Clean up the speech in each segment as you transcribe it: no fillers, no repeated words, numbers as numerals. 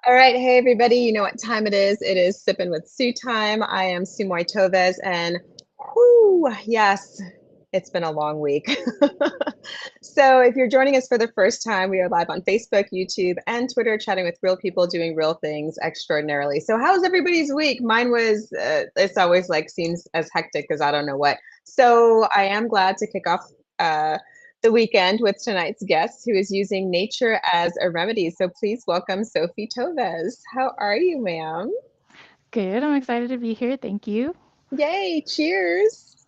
All right, hey everybody, you know what time it is. It is Sipping with Sue time. I am Sophie Toves, and whoo, yes, it's been a long week. So if you're joining us for the first time, we are live on Facebook, YouTube, and Twitter, chatting with real people doing real things extraordinarily. So how's everybody's week? Mine was, it's always like seems as hectic as I don't know what. So I am glad to kick off uh, the weekend with tonight's guest, who is using nature as a remedy. So please welcome Sophie Toves. How are you, ma'am? Good. I'm excited to be here. Thank you. Yay, cheers.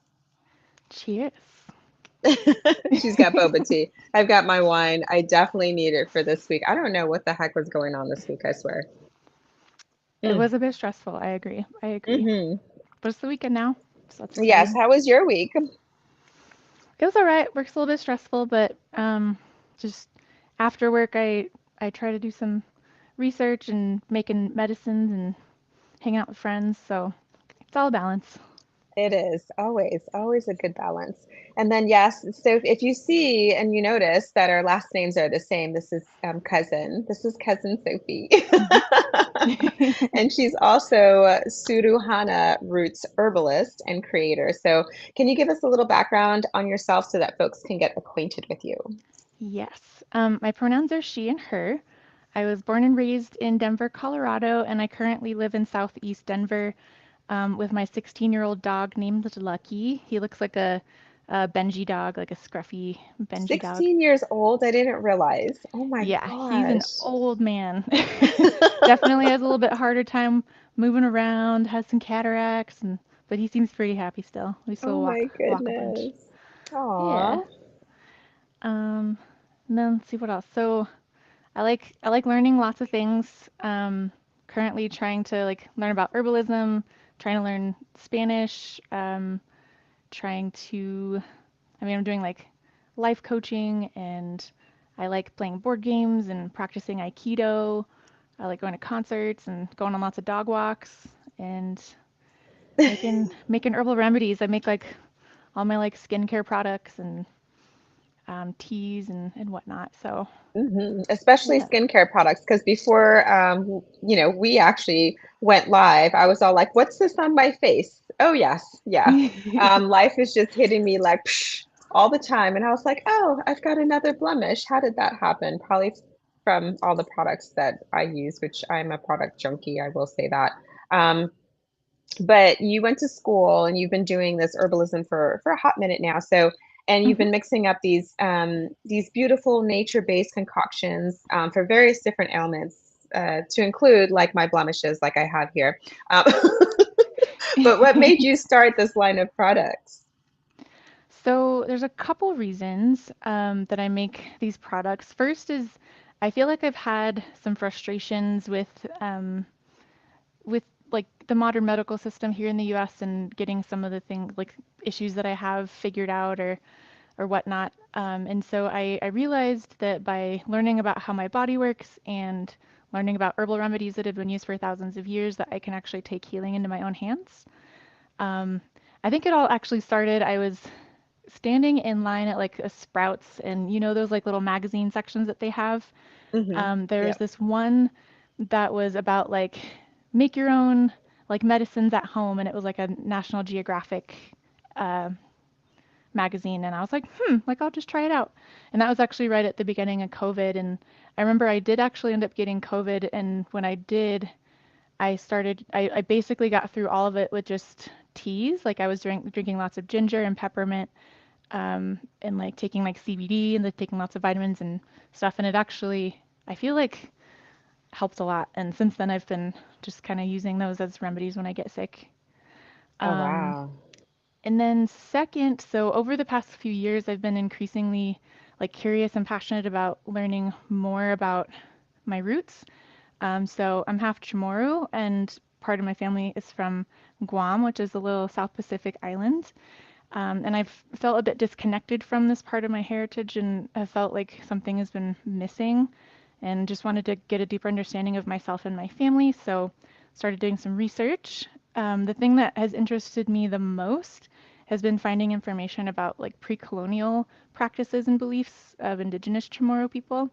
Cheers. She's got boba tea. I've got my wine. I definitely need it for this week. I don't know what the heck was going on this week, I swear. It Mm. was a bit stressful. I agree. I agree. Hmm. But it's the weekend now, so that's Yes, exciting. how was your week? It was all right. Work's a little bit stressful, but just after work, I try to do some research and making medicines and hanging out with friends. So it's all a balance. It is always a good balance. And then, yes, so if you see and you notice that our last names are the same, this is cousin. This is cousin Sophie. Hmm. And she's also Suruhana Roots herbalist and creator. So, can you give us a little background on yourself so that folks can get acquainted with you? Yes. My pronouns are she and her. I was born and raised in Denver, Colorado, and I currently live in Southeast Denver with my 16-year-old dog named Lucky. He looks like a Benji dog, like a scruffy Benji dog. 16 years old, I didn't realize. Oh my Yeah, he's an gosh. old man. Definitely has a little bit harder time moving around, has some cataracts, and but he seems pretty happy still. We Oh still my walk a bunch. goodness. Aw. Yeah. Um, and then let's see what else. So I like learning lots of things. Currently trying to like learn about herbalism, trying to learn Spanish, trying to, I'm doing like life coaching and I like playing board games and practicing Aikido. I like going to concerts and going on lots of dog walks and making herbal remedies. I make like all my like skincare products and teas and whatnot. So Especially yeah. skincare products, because before, we actually went live, I was all like, "What's this on my face?" Oh yes, yeah. Life is just hitting me like psh, all the time, and I was like, "Oh, I've got another blemish. How did that happen?" Probably from all the products that I use, which I'm a product junkie. I will say that. Um, but you went to school and you've been doing this herbalism for a hot minute now. So, and you've Hmm. been mixing up these beautiful nature-based concoctions for various different ailments, to include like my blemishes, like I have here. Um, but what made you start this line of products? So there's a couple reasons that I make these products. First is I feel like I've had some frustrations with like the modern medical system here in the US and getting some of the things like issues that I have figured out or whatnot. And so I realized that by learning about how my body works and learning about herbal remedies that have been used for thousands of years, that I can actually take healing into my own hands. Um, I think it all actually started, I was standing in line at like a Sprouts and you know those like little magazine sections that they have. There Yeah. was this one that was about like make your own like medicines at home and it was like a National Geographic uh, magazine and I was like, like I'll just try it out. And that was actually right at the beginning of COVID and I remember I did actually end up getting COVID and when I did, I basically got through all of it with just teas. Like I was drinking lots of ginger and peppermint and like taking like CBD and like taking lots of vitamins and stuff. And it actually, I feel like helped a lot. And since then, I've been just kind of using those as remedies when I get sick. Oh Um, wow. and then second, so over the past few years, I've been increasingly like curious and passionate about learning more about my roots. So I'm half Chamorro, and part of my family is from Guam, which is a little South Pacific island. And I've felt a bit disconnected from this part of my heritage and have felt like something has been missing and just wanted to get a deeper understanding of myself and my family. So started doing some research. The thing that has interested me the most has been finding information about like pre-colonial practices and beliefs of indigenous Chamorro people.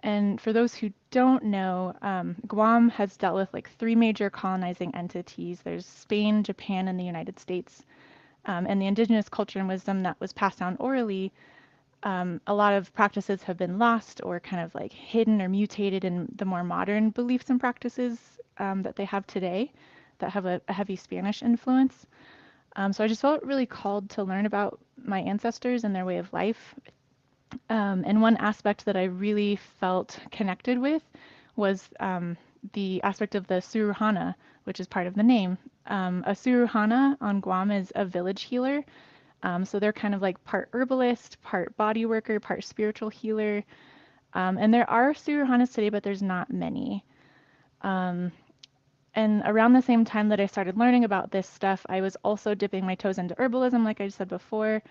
And for those who don't know, Guam has dealt with like three major colonizing entities. There's Spain, Japan, and the United States. And the indigenous culture and wisdom that was passed down orally, a lot of practices have been lost or kind of like hidden or mutated in the more modern beliefs and practices that they have today that have a heavy Spanish influence. So I just felt really called to learn about my ancestors and their way of life. And one aspect that I really felt connected with was the aspect of the Suruhana, which is part of the name. A Suruhana on Guam is a village healer. So they're kind of like part herbalist, part body worker, part spiritual healer. And there are Suruhanas today, but there's not many. Um, and around the same time that I started learning about this stuff, I was also dipping my toes into herbalism, like I said before.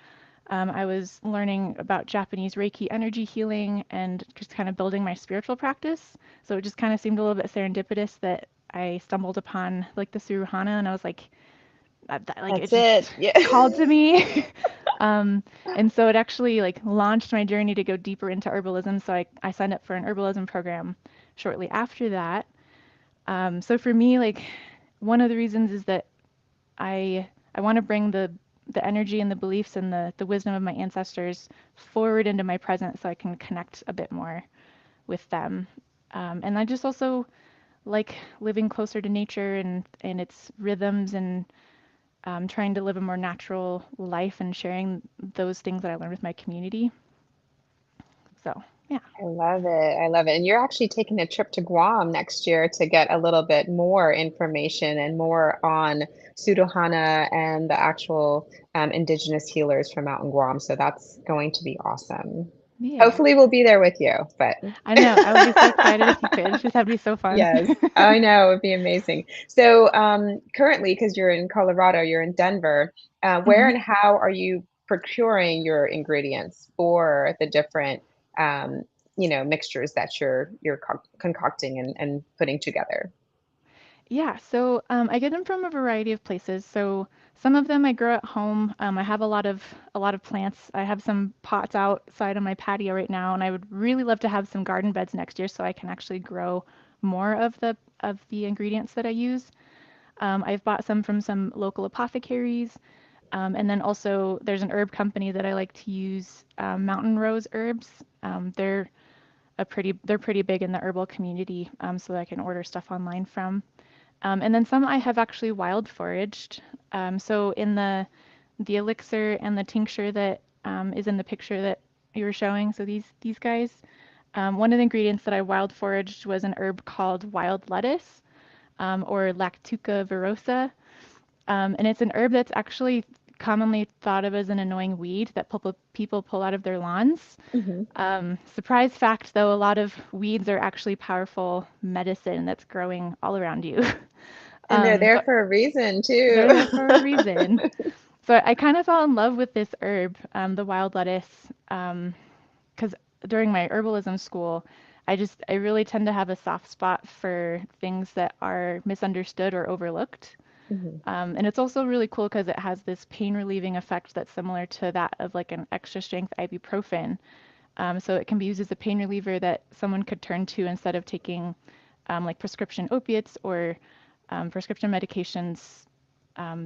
I was learning about Japanese Reiki energy healing and just kind of building my spiritual practice. So it just kind of seemed a little bit serendipitous that I stumbled upon like the Suruhana, and I was like, like it That's it. just Yeah. called to me. um, and so it actually like launched my journey to go deeper into herbalism. So I signed up for an herbalism program shortly after that. So for me, like one of the reasons is that I want to bring the energy and the beliefs and the wisdom of my ancestors forward into my present so I can connect a bit more with them. And I just also like living closer to nature and its rhythms and trying to live a more natural life and sharing those things that I learned with my community. So, yeah. I love it. I love it. And you're actually taking a trip to Guam next year to get a little bit more information and more on Sudohana and the actual indigenous healers from out in Guam. So that's going to be awesome. Yeah. Hopefully we'll be there with you, but I know. I would be so excited if you could. That'd be so fun. yes, I know it'd be amazing. So currently, because you're in Colorado, you're in Denver, where hmm and how are you procuring your ingredients for the different um, mixtures that you're concocting and putting together? Yeah, so I get them from a variety of places. So some of them I grow at home. I have a lot of plants. I have some pots outside on my patio right now, and I would really love to have some garden beds next year so I can actually grow more of the ingredients that I use. I've bought some from some local apothecaries, and then also there's an herb company that I like to use, Mountain Rose Herbs. They're pretty big in the herbal community, so I can order stuff online from. And then some I have actually wild foraged. So in the elixir and the tincture that is in the picture that you were showing, so these guys, one of the ingredients that I wild foraged was an herb called wild lettuce, or Lactuca virosa. And it's an herb that's actually commonly thought of as an annoying weed that people pull out of their lawns. Hmm. Surprise fact, though, a lot of weeds are actually powerful medicine that's growing all around you. And they're So there for a reason too. they're there for a reason. So I kind of fell in love with this herb, the wild lettuce, because during my herbalism school, I really tend to have a soft spot for things that are misunderstood or overlooked. Mhm. And it's also really cool because it has this pain relieving effect that's similar to that of like an extra strength ibuprofen. So it can be used as a pain reliever that someone could turn to instead of taking like prescription opiates or prescription medications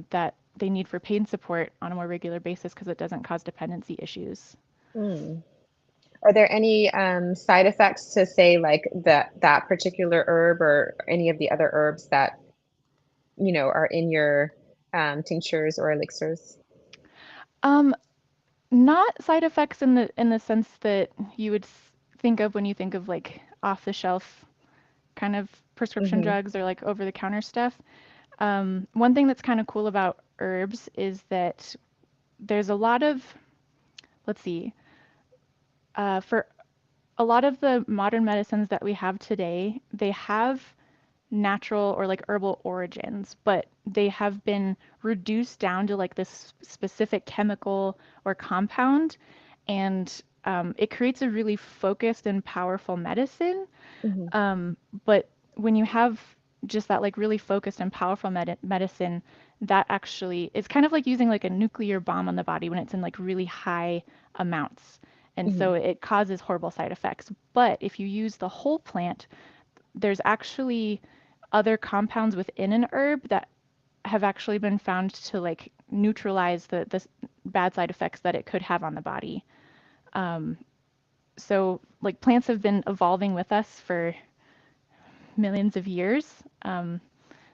that they need for pain support on a more regular basis because it doesn't cause dependency issues. Mm. Are there any side effects to say like that particular herb or any of the other herbs that are in your tinctures or elixirs? Um, Not side effects in the sense that you would think of when you think of like off the shelf kind of prescription Hmm. drugs or like over the counter stuff. One thing that's kind of cool about herbs is that there's a lot of, let's see, for a lot of the modern medicines that we have today, they have natural or like herbal origins, but they have been reduced down to like this specific chemical or compound, and it creates a really focused and powerful medicine. Hmm. Um, but when you have just that like really focused and powerful medicine, that actually it's kind of like using like a nuclear bomb on the body when it's in like really high amounts. And so Mhm. it causes horrible side effects. But if you use the whole plant, there's actually other compounds within an herb that have actually been found to like neutralize the bad side effects that it could have on the body. Um, so like plants have been evolving with us for millions of years.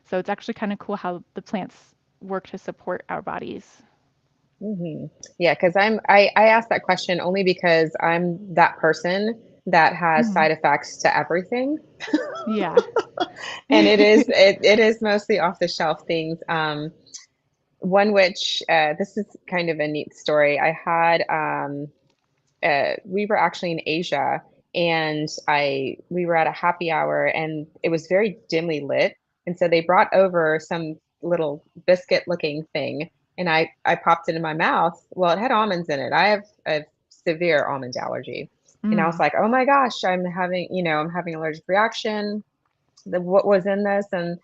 So it's actually kind of cool how the plants work to support our bodies. Mhm. Yeah, because I asked that question only because I'm that person that has Hmm. side effects to everything. Yeah. And it is mostly off the shelf things. One which this is kind of a neat story. I had we were actually in Asia, and I we were at a happy hour, and it was very dimly lit, and so they brought over some little biscuit looking thing, and I popped it in my mouth. Well, it had almonds in it. I have a severe almond allergy, and I was Mm. like, oh my gosh, I'm having allergic reaction. What was in this? And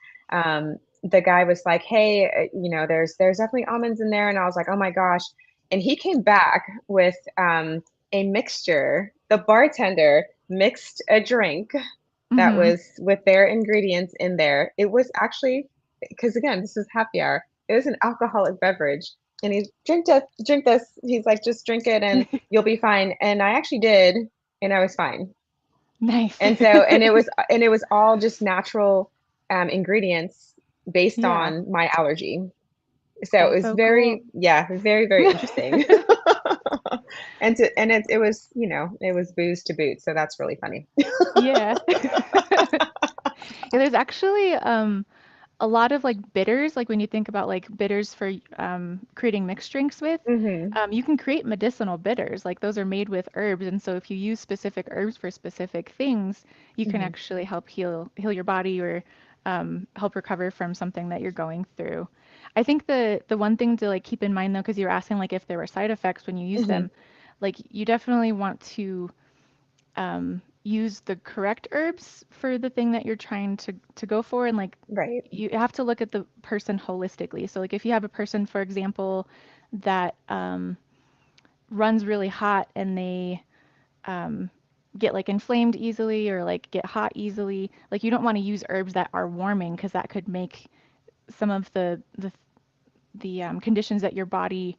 the guy was like, hey, there's definitely almonds in there, and I was like, oh my gosh. And he came back with a mixture. The bartender mixed a drink that Hmm. was with their ingredients in there. It was actually, because again, this is happy hour. It was an alcoholic beverage. And he's drink this. He's like, just drink it and you'll be fine. And I actually did, and I was fine. Nice. And it was all just natural ingredients based Yeah, on my allergy. So it that's was so cool. very, very interesting. It was, it was booze to boot. So that's really funny. Yeah. Yeah, there's actually a lot of like bitters, like when you think about like bitters for creating mixed drinks with, Hmm. you can create medicinal bitters. Like those are made with herbs, and so if you use specific herbs for specific things, you can Hmm. actually help heal your body or help recover from something that you're going through. I think the one thing to like keep in mind though, because you were asking like if there were side effects when you use Hmm. them, like you definitely want to use the correct herbs for the thing that you're trying to go for, and like Right. you have to look at the person holistically. So like if you have a person, for example, that runs really hot and they um, get like inflamed easily or like get hot easily, like you don't want to use herbs that are warming because that could make some of the conditions that your body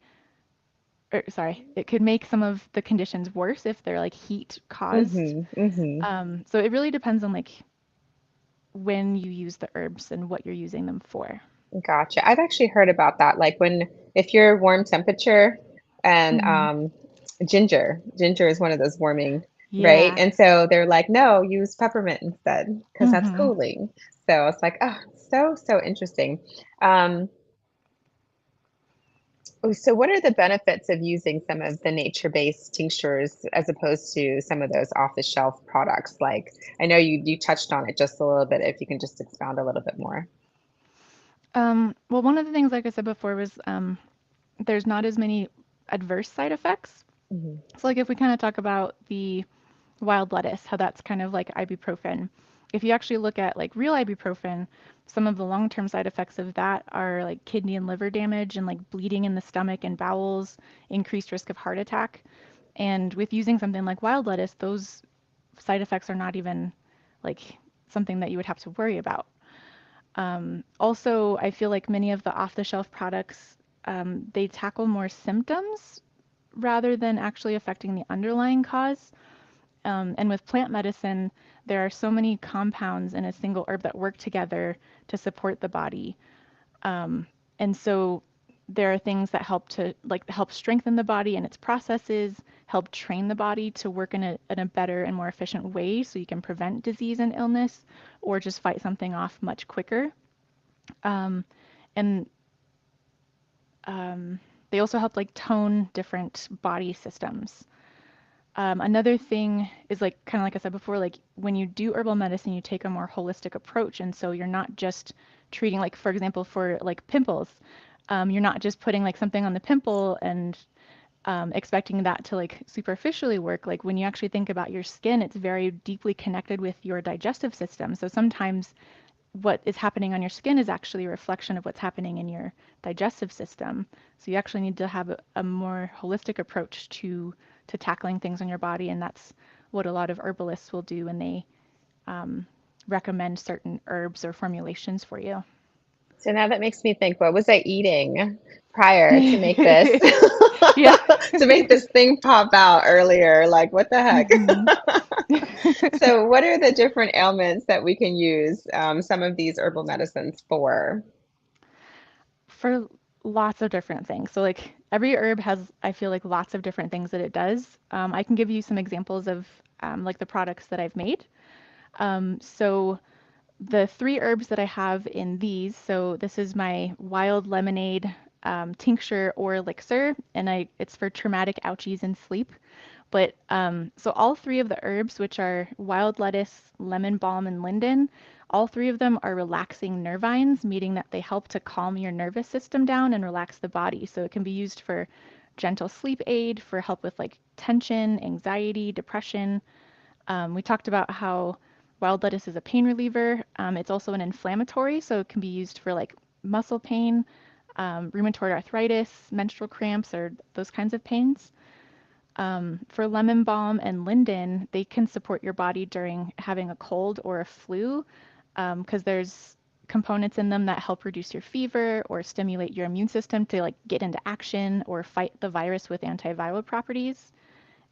or sorry, it could make some of the conditions worse if they're like heat caused. Hmm. Hmm. So it really depends on like when you use the herbs and what you're using them for. Gotcha. I've actually heard about that. Like if you're warm temperature and Hmm. ginger is one of those warming, right? Yeah. And so they're like, no, use peppermint instead because that's Hmm. cooling. So it's like, oh, so, so interesting. Um, so what are the benefits of using some of the nature-based tinctures as opposed to some of those off-the-shelf products? Like, I know you touched on it just a little bit, if you can just expound a little bit more. Well, one of the things, like I said before, was there's not as many adverse side effects. Hmm. So, like if we kind of talk about the wild lettuce, how that's kind of like ibuprofen. If you actually look at like real ibuprofen, some of the long-term side effects of that are like kidney and liver damage and like bleeding in the stomach and bowels, increased risk of heart attack. And with using something like wild lettuce, those side effects are not even like something that you would have to worry about. Also, I feel like many of the off-the-shelf products, they tackle more symptoms rather than actually affecting the underlying cause. And with plant medicine, there are so many compounds in a single herb that work together to support the body. And so there are things that help to like help strengthen the body and its processes, help train the body to work in a better and more efficient way so you can prevent disease and illness or just fight something off much quicker. Um, and they also help like tone different body systems. Another thing is like kind of like I said before, like when you do herbal medicine, you take a more holistic approach, and so you're not just treating like, for example, for like pimples, you're not just putting like something on the pimple and expecting that to like superficially work. Like when you actually think about your skin, it's very deeply connected with your digestive system. So sometimes what is happening on your skin is actually a reflection of what's happening in your digestive system. So you actually need to have a more holistic approach to to tackling things in your body, and that's what a lot of herbalists will do when they um, recommend certain herbs or formulations for you. So now that makes me think, what was I eating prior to make this Yeah. to make this thing pop out earlier? Like, what the heck? hmm So, what are the different ailments that we can use some of these herbal medicines for? For lots of different things. So like every herb has, I feel like, lots of different things that it does. I can give you some examples of like the products that I've made. So the three herbs that I have in these, so this is my wild lemonade tincture or elixir, and it's for traumatic ouchies and sleep. But so all three of the herbs, which are wild lettuce, lemon balm, and linden, all three of them are relaxing nervines, meaning that they help to calm your nervous system down and relax the body. So it can be used for gentle sleep aid, for help with like tension, anxiety, depression. We talked about how wild lettuce is a pain reliever. It's also an inflammatory, so it can be used for like muscle pain, rheumatoid arthritis, menstrual cramps, or those kinds of pains. For lemon balm and linden, they can support your body during having a cold or a flu because there's components in them that help reduce your fever or stimulate your immune system to like get into action or fight the virus with antiviral properties.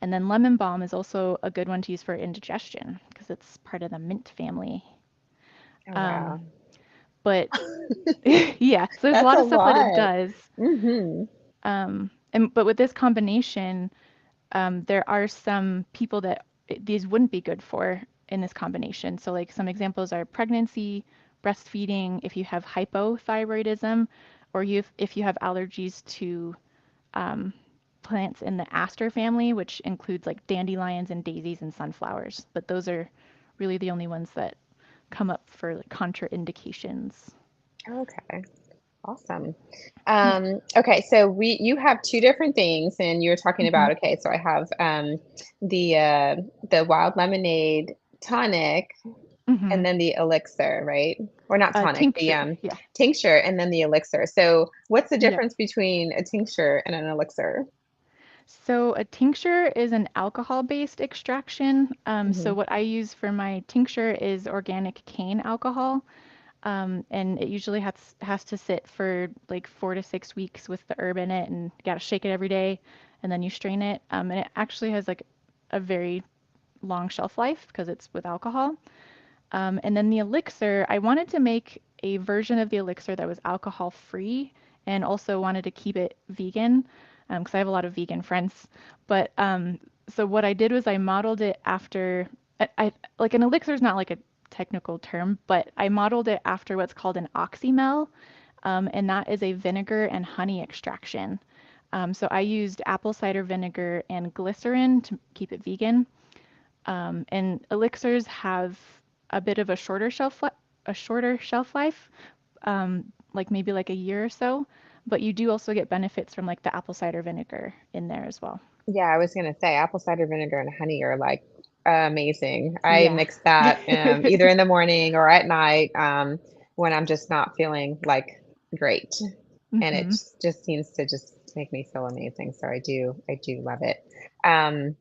And then lemon balm is also a good one to use for indigestion because it's part of the mint family. Oh, Um, wow. but yeah, so there's a That's lot a of stuff that it lot. does. Hmm. And but with this combination, there are some people that these wouldn't be good for in this combination. So, like some examples are pregnancy, breastfeeding, if you have hypothyroidism, or if you have allergies to um, plants in the aster family, which includes like dandelions and daisies and sunflowers. But those are really the only ones that come up for like contraindications. Okay. Awesome. Yeah. Okay, so you have two different things, and you're talking hmm about, okay, so I have the the wild lemonade tonic hmm and then the elixir, right? Or not tonic, the Tincture. Yeah. tincture and then the elixir. So what's the Yep. difference between a tincture and an elixir? So a tincture is an alcohol-based extraction. So Hmm. what I use for my tincture is organic cane alcohol, and it usually has to sit for like 4 to 6 weeks with the herb in it, and you gotta shake it every day, and then you strain it. And it actually has like a very long shelf life because it's with alcohol. And then the elixir, I wanted to make a version of the elixir that was alcohol free and also wanted to keep it vegan because I have a lot of vegan friends. But so what I did was I modeled it after, like an elixir is not like a technical term, but I modeled it after what's called an oxymel, and that is a vinegar and honey extraction. So I used apple cider vinegar and glycerin to keep it vegan. And elixirs have a bit of a shorter shelf life, like maybe like a year or so. But you do also get benefits from like the apple cider vinegar in there as well. Yeah, I was gonna say apple cider vinegar and honey are like amazing. I Yeah. mix that either in the morning or at night when I'm just not feeling like great. And it hmm just seems to just make me feel amazing. So I do love it. Um,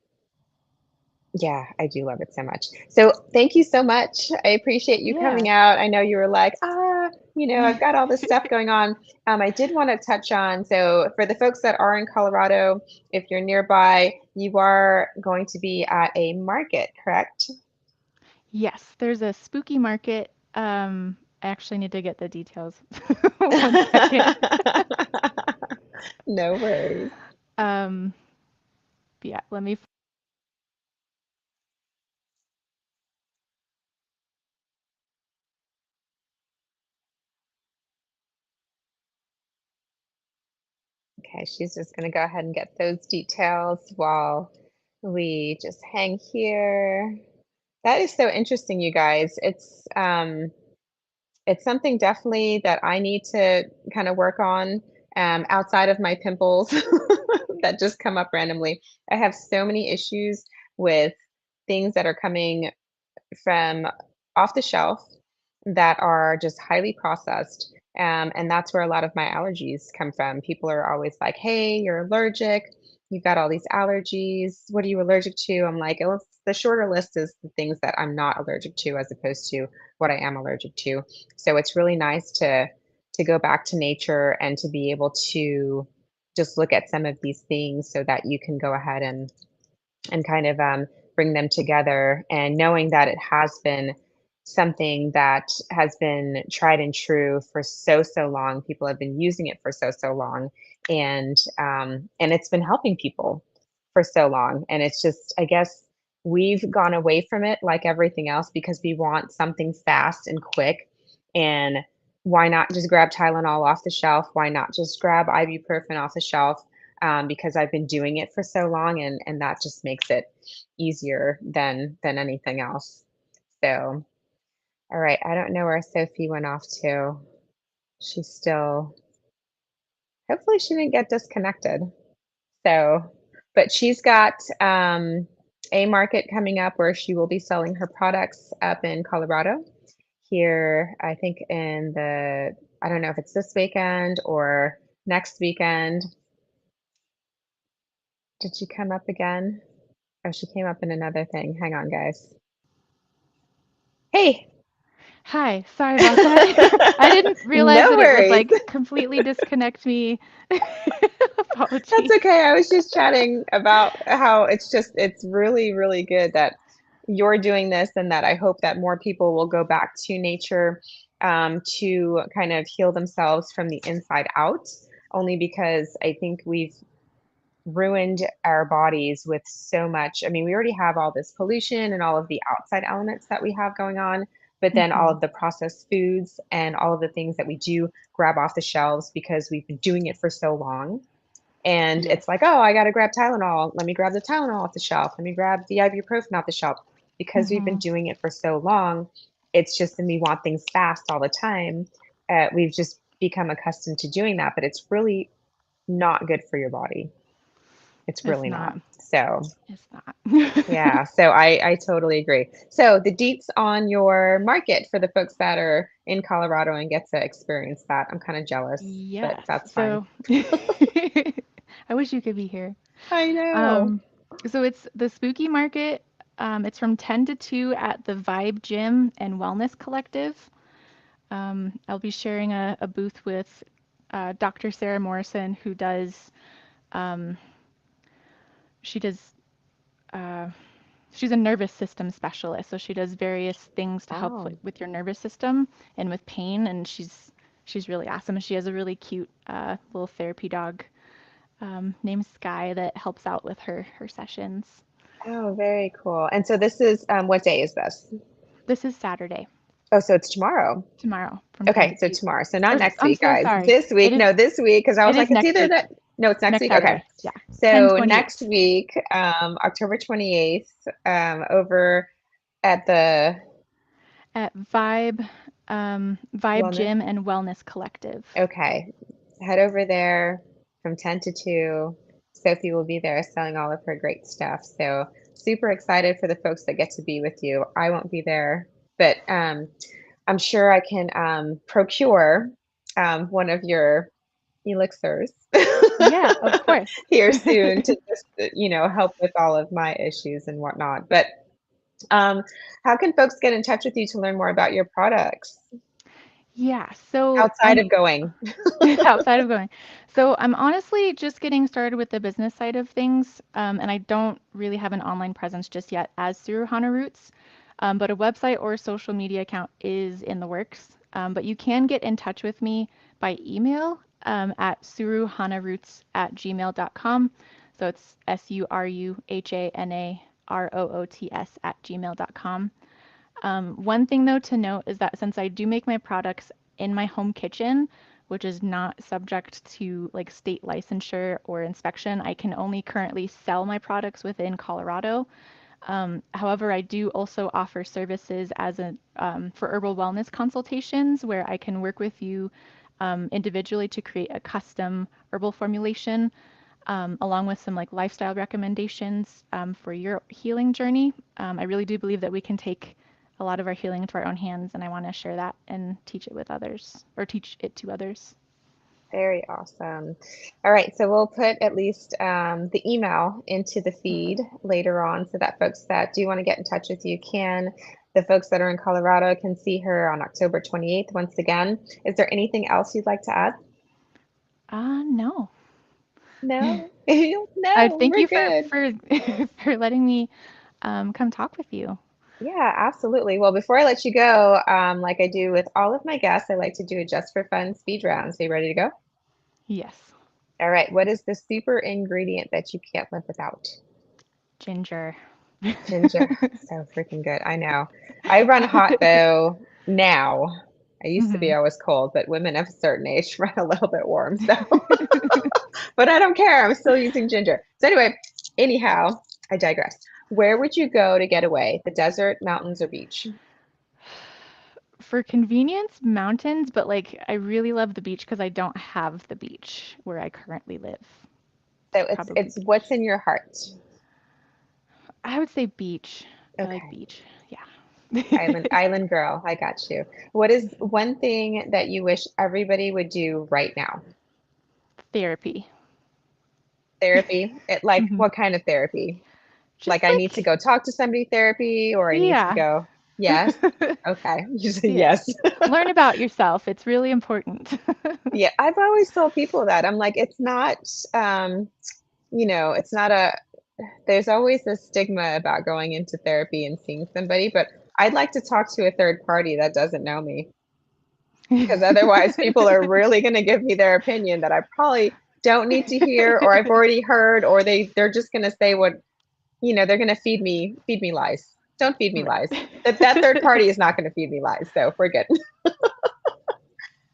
yeah, I do love it so much. So thank you so much. I appreciate you coming Yeah. out. I know you were like, I've got all this stuff going on. I did want to touch on, so for the folks that are in Colorado, if you're nearby, you are going to be at a market, correct? Yes, there's a spooky market. I actually need to get the details. 1 second. No worries. Um, yeah, let me. Okay, she's just going to go ahead and get those details while we just hang here. That is so interesting, you guys. It's something definitely that I need to kind of work on outside of my pimples that just come up randomly. I have so many issues with things that are coming from off the shelf that are just highly processed. And that's where a lot of my allergies come from. People are always like, hey, you're allergic. you've got all these allergies. What are you allergic to? I'm like, oh, the shorter list is the things that I'm not allergic to as opposed to what I am allergic to. So it's really nice to go back to nature and to be able to just look at some of these things so that you can go ahead and kind of bring them together. And knowing that it has been something that has been tried and true for so long. People have been using it for so long, and it's been helping people for so long. And it's just, I guess, we've gone away from it like everything else because we want something fast and quick. And why not just grab Tylenol off the shelf? Why not just grab ibuprofen off the shelf? Because I've been doing it for so long, and that just makes it easier than anything else. So, all right, I don't know where Sophie went off to. She's still, hopefully she didn't get disconnected. So, but she's got a market coming up where she will be selling her products up in Colorado here, I think in the, I don't know if it's this weekend or next weekend. Did she come up again? Oh, she came up in another thing. Hang on, guys. Hey. Hi, sorry about that. I didn't realize No that it would worries. like completely disconnect me. That's Apologies. okay. I was just chatting about how it's really, really good that you're doing this, and that I hope that more people will go back to nature to kind of heal themselves from the inside out, only because I think we've ruined our bodies with so much. I mean, we already have all this pollution and all of the outside elements that we have going on, but then all Hmm. of the processed foods and all of the things that we do grab off the shelves because we've been doing it for so long. And Yes. it's like, oh, I got to grab Tylenol. Let me grab the Tylenol off the shelf. Let me grab the ibuprofen off the shelf. Because we've been Hmm. doing it for so long, it's just, and we want things fast all the time. We've just become accustomed to doing that, but it's really not good for your body. It's It's really not. not. So, It's not. yeah, so I totally agree. So, the deets on your market for the folks that are in Colorado and get to experience that. I'm kind of jealous, but Yes. that's fine. So I wish you could be here. I know. Um, so it's the Spooky Market. It's from 10 to 2 at the Vibe Gym and Wellness Collective. I'll be sharing a booth with Dr. Sarah Morrison, who does, um, she does, uh, she's a nervous system specialist. So she does various things to help Oh, with your nervous system and with pain. And she's really awesome. And she has a really cute little therapy dog named Sky that helps out with her sessions. oh, very cool. And so this is what day is this? This is Saturday, Oh, so it's tomorrow. tomorrow from 10 Okay, to so 2. tomorrow. So not Or next I'm week, so guys. sorry. This week. No, this week, because I It was like, is it's next either week. that. No, it's next Next week. Okay. Saturday. Yeah. So next 10/28. week, October 28th, over at the At Vibe wellness. Gym and Wellness Collective. Okay. Head over there from 10 to 2. Sophie will be there selling all of her great stuff. So super excited for the folks that get to be with you. I won't be there, but I'm sure I can procure one of your elixirs Yeah, of course. here soon to just, help with all of my issues and whatnot. But um, how can folks get in touch with you to learn more about your products Yeah, so outside of going? outside of going. So I'm honestly just getting started with the business side of things, and I don't really have an online presence just yet as Suruhana Roots, but a website or a social media account is in the works. But you can get in touch with me by email at suruhanaroots@gmail.com. So it's suruhanaroots@gmail.com. One thing though to note is that since I do make my products in my home kitchen, which is not subject to like state licensure or inspection, I can only currently sell my products within Colorado. However, I do also offer services for herbal wellness consultations where I can work with you individually to create a custom herbal formulation along with some like lifestyle recommendations for your healing journey. I really do believe that we can take a lot of our healing into our own hands, and I want to share that and teach it with others or teach it to others. Very awesome. All right, so we'll put at least the email into the Mhm. feed later on so that folks that do want to get in touch with you can. The folks that are in Colorado can see her on October 28th once again. Is there anything else you'd like to add? No. No? I No, thank we're you good. for for letting me come talk with you. Yeah, absolutely. Well, before I let you go, like I do with all of my guests, I like to do a just for fun speed round. So you ready to go? Yes. All right. What is the super ingredient that you can't live without? Ginger. Ginger. So freaking good. I know. I run hot though now. I used to be Hmm. always cold, but women of a certain age run a little bit warm. So, but I don't care. I'm still using ginger. So anyway, anyhow, I digress. Where would you go to get away? The desert, mountains, or beach? For convenience, mountains, but like I really love the beach because I don't have the beach where I currently live. So So probably it's what's beach. in your heart. I would say beach. I like Okay. beach. Yeah. Island girl, I got you. What is one thing that you wish everybody would do right now? Therapy. Therapy? It like Hmm. what kind of therapy? Like Just I need to like, go talk to somebody therapy or I need to yeah. go, yes. Okay. You say Yeah. yes. Learn about yourself. It's really important. Yeah, I've always told people that. I'm like, it's not it's not a there's always a stigma about going into therapy and seeing somebody, but I'd like to talk to a third party that doesn't know me because otherwise people are really going to give me their opinion that I probably don't need to hear or I've already heard or they're just going to say what, they're going to feed me lies. Don't feed me Right. lies. That third party is not going to feed me lies, so we're good.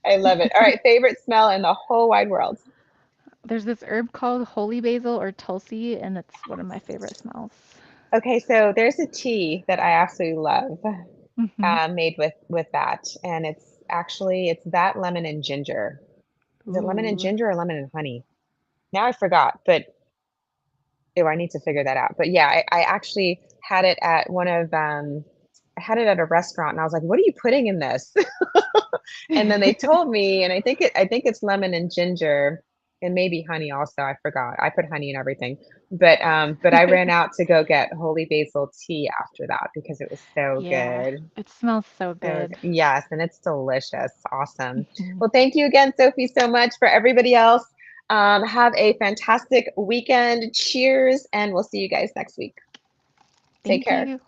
I love it. All right, favorite smell in the whole wide world. There's this herb called holy basil or tulsi, and it's one of my favorite smells. Okay, so there's a tea that I absolutely love, Hmm. made with that, and it's that lemon and ginger. Is it lemon and Ooh. ginger or lemon and honey? Now I forgot, but oh, I need to figure that out. But yeah, I actually had it at I had it at a restaurant, and I was like, "What are you putting in this?" And then they told me, and I think it's lemon and ginger and maybe honey also. I forgot. I put honey in everything. But I ran out to go get holy basil tea after that because it was so Yeah, good. it smells so So good. yes, and it's delicious. Awesome. Mhm. Well, thank you again, Sophie, so much. For everybody else, have a fantastic weekend. Cheers, and we'll see you guys next week. Take Thank care. you.